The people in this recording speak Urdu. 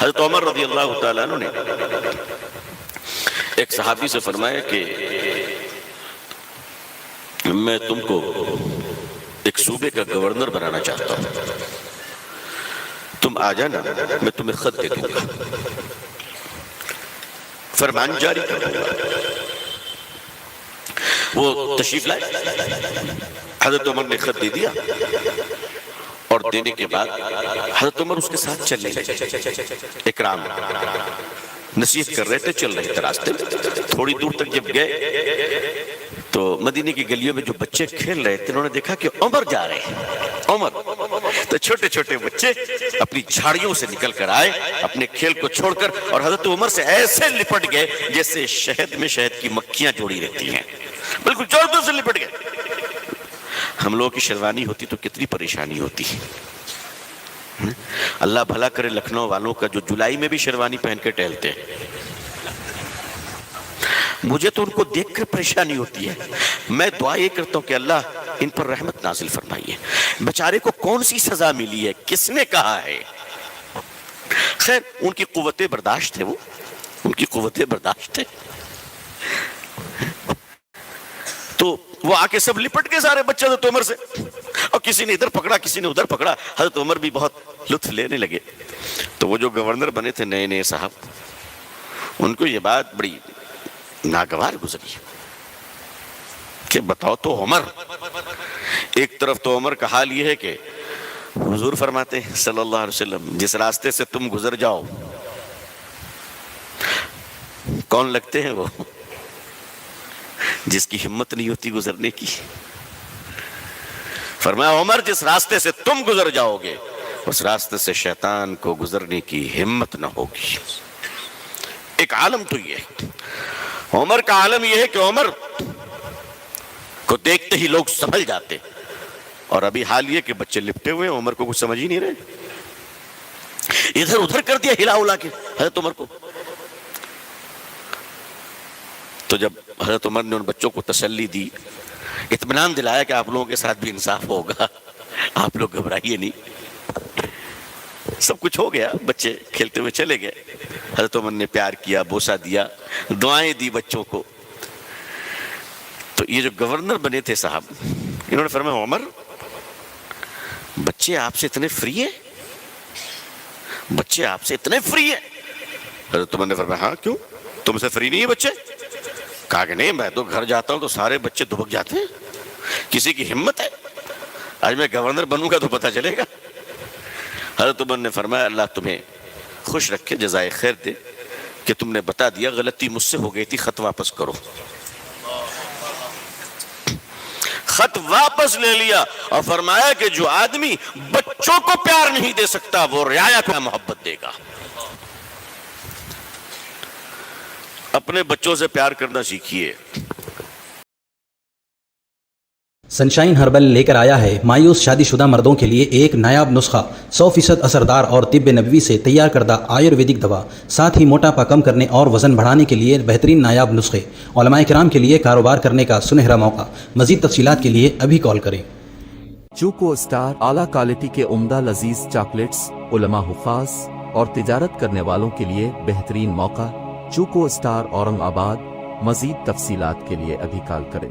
حضرت عمر رضی اللہ تعالیٰ عنہ نے ایک صحابی سے فرمایا کہ میں تم کو ایک صوبے کا گورنر بنانا چاہتا ہوں، تم آ جانا، میں تمہیں خط دے دوں گا، فرمان جاری کر دوں گا۔ وہ تشریف لائے، حضرت عمر نے خط دے دیا، اور دینے کے بعد حضرت عمر اس کے ساتھ چلنے لگے، اکرام نصیحت کر رہے تھے، چل رہے تھے راستے میں۔ تھوڑی دور تک جب گئے تو مدینے کی گلیوں میں جو بچے کھیل رہے تھے انہوں نے دیکھا کہ عمر جا رہے ہیں، عمر۔ تو چھوٹے چھوٹے بچے اپنی جھاڑیوں سے نکل کر آئے اپنے کھیل کو چھوڑ کر، اور حضرت عمر سے ایسے لپٹ گئے جیسے شہد میں شہد کی مکھیاں جوڑی رہتی ہیں، بالکل جوڑوں سے لپٹ گئے۔ ہم لوگوں کی شیروانی ہوتی تو کتنی پریشانی ہوتی ہے۔ اللہ بھلا کرے لکھنؤ والوں کا جو جولائی میں بھی شیروانی پہن کے ٹہلتے ہیں، مجھے تو ان کو دیکھ کر پریشانی ہوتی ہے۔ میں دعا یہ کرتا ہوں کہ اللہ ان پر رحمت نازل فرمائیے۔ بیچارے کو کون سی سزا ملی ہے، کس نے کہا ہے؟ خیر ان کی قوت برداشت ہے، وہ ان کی قوت برداشت ہے۔ تو وہ آ کے سب لپٹ کے سارے بچے حضرت عمر سے، اور کسی نے ادھر پکڑا کسی نے ادھر پکڑا۔ حضرت عمر بھی بہت لطف لینے لگے۔ تو وہ جو گورنر بنے تھے نئے نئے صاحب، ان کو یہ بات بڑی ناگوار گزری کہ بتاؤ تو عمر، ایک طرف تو عمر کا حال یہ ہے کہ حضور فرماتے ہیں صلی اللہ علیہ وسلم جس راستے سے تم گزر جاؤ، کون لگتے ہیں وہ؟ جس کی ہمت نہیں ہوتی گزرنے کی۔ فرمایا عمر جس راستے سے تم گزر جاؤ گے اس راستے سے شیطان کو گزرنے کی ہمت نہ ہوگی۔ ایک عالم تو یہ ہے، عمر کا عالم یہ ہے کہ عمر کو دیکھتے ہی لوگ سنبھل جاتے، اور ابھی حال یہ کہ بچے لپٹے ہوئے عمر کو کچھ سمجھ ہی نہیں رہے، ادھر ادھر کر دیا ہلا الا کے حضرت عمر کو۔ تو جب حضرت عمر نے ان بچوں کو تسلی دی، اطمینان دلایا کہ آپ لوگوں کے ساتھ بھی انصاف ہوگا، آپ لوگ گھبرائیے نہیں، سب کچھ ہو گیا، بچے کھیلتے ہوئے چلے گئے۔ حضرت عمر نے پیار کیا، بوسہ دیا، دعائیں دی بچوں کو۔ تو یہ جو گورنر بنے تھے صاحب، انہوں نے فرمایا عمر بچے آپ سے اتنے فری ہیں، بچے آپ سے اتنے فری ہیں؟ حضرت عمر نے فرمایا ہاں کیوں، تم سے فری نہیں ہے بچے؟ کہا کہ نہیں، میں تو گھر جاتا ہوں تو سارے بچے دبک جاتے ہیں، کسی کی ہمت ہے؟ آج میں گورنر بنوں گا تو پتہ چلے گا۔ حضرت عمر نے فرمایا اللہ تمہیں خوش رکھے، جزائے خیر دے کہ تم نے بتا دیا، غلطی مجھ سے ہو گئی تھی، خط واپس کرو۔ خط واپس لے لیا اور فرمایا کہ جو آدمی بچوں کو پیار نہیں دے سکتا وہ رعایا کو محبت دے گا۔ اپنے بچوں سے پیار کرنا سیکھیے۔ سنشائن ہربل لے کر آیا ہے مایوس شادی شدہ مردوں کے لیے ایک نایاب نسخہ، 100% اثردار اور طب نبوی سے تیار کردہ آیورویدک دوا، ساتھ ہی موٹاپا کم کرنے اور وزن بڑھانے کے لیے بہترین نایاب نسخے، علماء کرام کے لیے کاروبار کرنے کا سنہرا موقع۔ مزید تفصیلات کے لیے ابھی کال کریں۔ چوکو اسٹار اعلیٰ کوالٹی کے عمدہ لذیذ چاکلیٹس، علماء حفاظ اور تجارت کرنے والوں کے لیے بہترین موقع۔ چوکو اسٹار اورنگ آباد۔ مزید تفصیلات کے لیے ابھی کال کریں۔